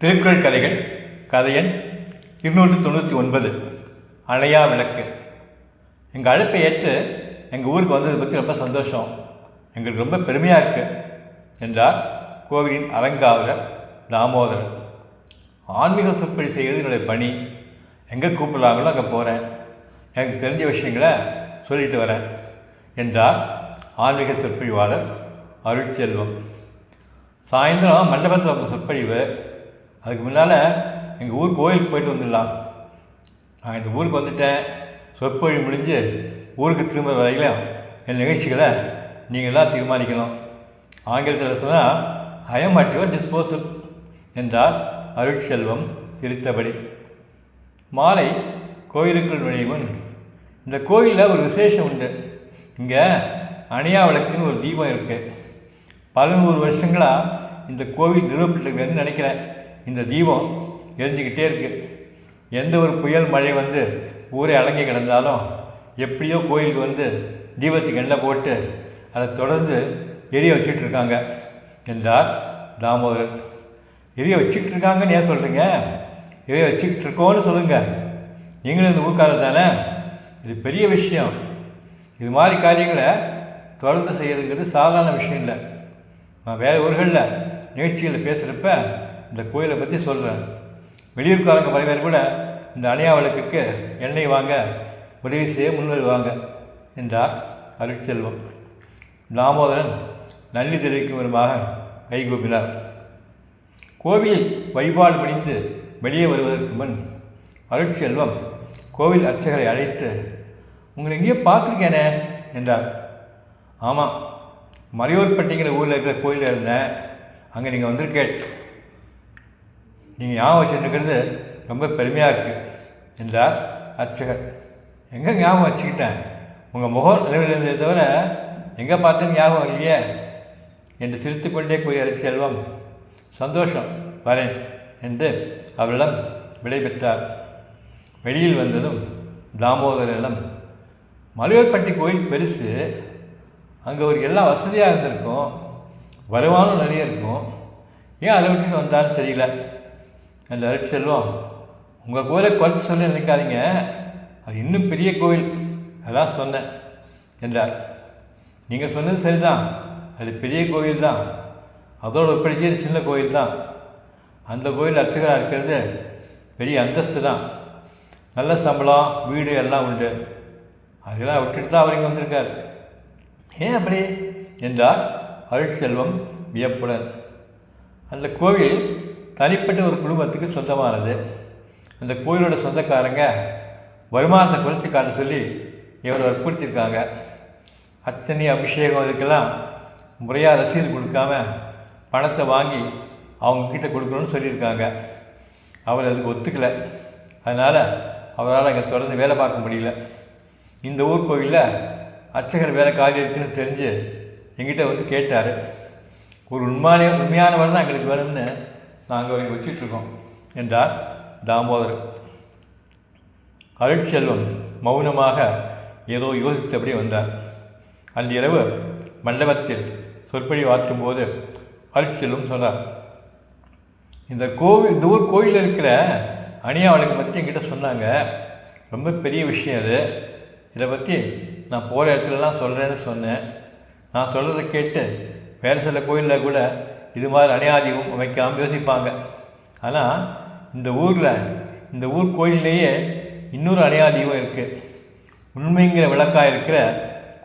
திருக்குறள் கதைகள் கதை எண் 299 அணையா விளக்கு. எங்கள் அழைப்பை ஏற்று எங்கள் ஊருக்கு வந்ததை பற்றி ரொம்ப சந்தோஷம், எங்களுக்கு ரொம்ப பெருமையாக இருக்குது என்றார் கோவிலின் அறங்காவலர் தாமோதரன். ஆன்மீக சொற்பொழி செய்கிறது என்னுடைய பணி, எங்கே கூப்பிடுறாங்களோ அங்கே போகிறேன், எனக்கு தெரிஞ்ச விஷயங்களை சொல்லிட்டு வரேன் என்றார் ஆன்மீக சொற்பொழிவாளர் அருட்செல்வம். சாயந்தரம் மண்டபத்தில் வந்த சொற்பொழிவு, அதுக்கு முன்னால் எங்கள் ஊர் கோயிலுக்கு போயிட்டு வந்துடலாம். நான் இந்த ஊருக்கு வந்துட்டேன், சொற்பொழிவு முடிஞ்சு ஊருக்கு திரும்ப வரையிலும் என் நிகழ்ச்சிகளை நீங்கள் தான் தீர்மானிக்கணும். ஆங்கிலத்தில் சொன்னால் I am at your disposal என்றார் அருட்செல்வம் சிரித்தபடி. மாலை கோயிலுக்குள் நுழையும். இந்த கோயிலில் ஒரு விசேஷம் உண்டு. இங்கே அணையா விளக்குன்னு ஒரு தீபம் இருக்குது. 1100 வருஷங்களாக இந்த கோவில் நிறுவப்பட்டிருக்குன்னு நினைக்கிறேன். இந்த தீபம் எரிஞ்சிக்கிட்டே இருக்குது. எந்த ஒரு புயல் மழை வந்து ஊரே அடங்கி கிடந்தாலும் எப்படியோ கோயிலுக்கு வந்து தீபத்துக்கு எண்ணெய் போட்டு அதை தொடர்ந்து எரிய வச்சுட்டு இருக்காங்க என்றார் தாமோதரன். எரிய வச்சுக்கிட்டு இருக்காங்கன்னு ஏன் சொல்கிறீங்க? எரிய வச்சுக்கிட்டு இருக்கோன்னு சொல்லுங்கள். நீங்களும் இந்த ஊர்க்காரர் தானே, இது பெரிய விஷயம். இது மாதிரி காரியங்களை தொடர்ந்து செய்யறதுங்கிறது சாதாரண விஷயம் இல்லை. நான் வேறு ஊர்களில் நிகழ்ச்சிகளில் பேசுகிறப்ப இந்த கோயிலை பற்றி சொல்கிறேன். வெளியூர்காரங்க பல பேர் கூட இந்த அணையா விளக்குக்கு எண்ணெய் வாங்க உதவி செய்ய முன்வருவாங்க என்றார் அருட்செல்வம். தாமோதரன் நன்றி தெரிவிக்கும் விதமாக கைகூப்பினார். கோவிலில் வழிபாடு முடிந்து வெளியே வருவதற்கு முன் அருட்செல்வம் கோவில் அர்ச்சகரை அழைத்து, உங்களை எங்கேயோ பார்த்துருக்கேனே என்றார். ஆமாம், மறையூர்பட்டிங்கிற ஊரில் இருக்கிற கோயிலில் இருந்தேன், அங்கே நீங்கள் வந்திருக்கேன். நீங்கள் ஞாபகம் வச்சுருக்கிறது ரொம்ப பெருமையாக இருக்குது என்றார் அர்ச்சகர். எங்கே ஞாபகம் வச்சுக்கிட்டேன்? உங்கள் முகம் நினைவில் இருந்ததை தவிர எங்கே பார்த்தேன்னு ஞாபகம் இல்லையே என்று சிரித்துக்கொண்டே கூறிய அருட்செல்வம், சந்தோஷம், வரேன் என்று அவரிடம் விடைபெற்றார். வெளியில் வந்ததும் தாமோதரிடம், மலையூர்பட்டி கோயில் பெருசு, அங்கே ஒரு எல்லா வசதியாக இருந்திருக்கும், வருமானம் நிறைய இருக்கும், ஏன் அதை விட்டுட்டு வந்தாலும் தெரியல அந்த அருட்செல்வம். உங்கள் கோயிலை குறைச்சி சொல்ல நினைக்காதீங்க, அது இன்னும் பெரிய கோயில், அதான் சொன்னேன் என்றார். நீங்கள் சொன்னது சரிதான், அது பெரிய கோயில் தான், அதோடு ஒப்படைச்சே சின்ன கோயில் தான். அந்த கோயில் அர்ச்சகராக இருக்கிறது பெரிய அந்தஸ்து தான், நல்ல சம்பளம், வீடு எல்லாம் உண்டு. அதெல்லாம் விட்டுட்டு தான் அவர் இங்கே வந்திருக்கார். ஏன் அப்படி என்றார் அருட்செல்வம் வியப்புடன். அந்த கோவில் தனிப்பட்ட ஒரு குடும்பத்துக்கு சொந்தமானது. அந்த கோயிலோட சொந்தக்காரங்க வருமானத்தை குறைச்சி காட்ட சொல்லி இவரை வற்புறுத்தியிருக்காங்க. அர்ச்சனை அபிஷேகம் இதுக்கெல்லாம் முறையாக ரசீது கொடுக்காம பணத்தை வாங்கி அவங்கக்கிட்ட கொடுக்கணும்னு சொல்லியிருக்காங்க. அவர் அதுக்கு ஒத்துக்கலை. அதனால் அவரால் அங்கே தொடர்ந்து வேலை பார்க்க முடியல. இந்த ஊர் கோவிலில் அர்ச்சகர் வேலை காலி இருக்குன்னு தெரிஞ்சு எங்கிட்ட வந்து கேட்டார். ஒரு உண்மையானவர் தான் எங்களுக்கு வேணும்னு நாங்கள் அவரை வச்சிட்ருக்கோம் என்றார் தாமோதரன். அருட்செல்வம் மௌனமாக ஏதோ யோசித்தபடி வந்தார். அன்று இரவு மண்டபத்தில் சொற்பொழிவு ஆற்றும்போது அருட்செல்வம் சொன்னார், இந்த ஊர் கோயிலில் இருக்கிற அணையா விளக்கை பற்றி என்கிட்ட சொன்னாங்க. ரொம்ப பெரிய விஷயம் அது. இதை பற்றி நான் போகிற இடத்துலலாம் சொல்கிறேன்னு சொன்னேன். நான் சொல்கிறத கேட்டு வேறு சில கோயிலில் கூட இது மாதிரி அணையாதீபம் அமைக்காமல் யோசிப்பாங்க. ஆனால் இந்த ஊர் கோயிலேயே இன்னொரு அணையாதீபம் இருக்குது. உண்மைங்கிற விளக்காக இருக்கிற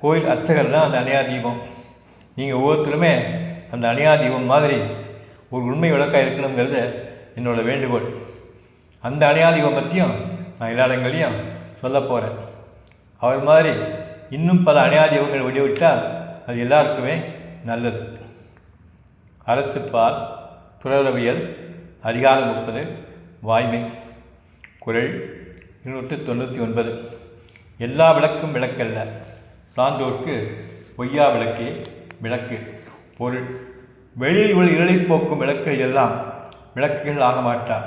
கோயில் அர்ச்சகர் தான் அந்த அணையாதீபம். நீங்கள் ஒவ்வொருத்தருமே அந்த அணையாதீபம் மாதிரி ஒரு உண்மை விளக்காக இருக்கணுங்கிறது என்னோடய வேண்டுகோள். அந்த அணையாதீபம் பற்றியும் நான் எல்லா இடங்களையும் சொல்ல போகிறேன். அவர் மாதிரி இன்னும் பல அணையாதீபங்கள் வெளியிட்டால் அது எல்லாருக்குமே நல்லது. அறத்துப்பால் துறவரவியல் அதிகாரம் 30 வாய்மை. குறள் 299. எல்லா விளக்கும் விளக்கல்ல, சான்றோர்க்கு பொய்யா விளக்கே விளக்கு. பொருள்: வெளியில் உள்ள இருளை போக்கும் விளக்குகள் எல்லாம் விளக்குகள் ஆக மாட்டா.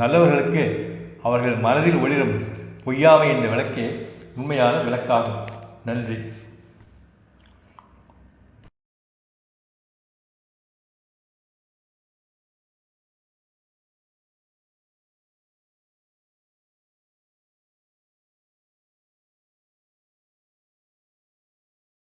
நல்லவர்களுக்கு அவர்கள் மனதில் ஒளிரும் பொய்யாமை என்ற விளக்கே உண்மையான விளக்காகும். நன்றி.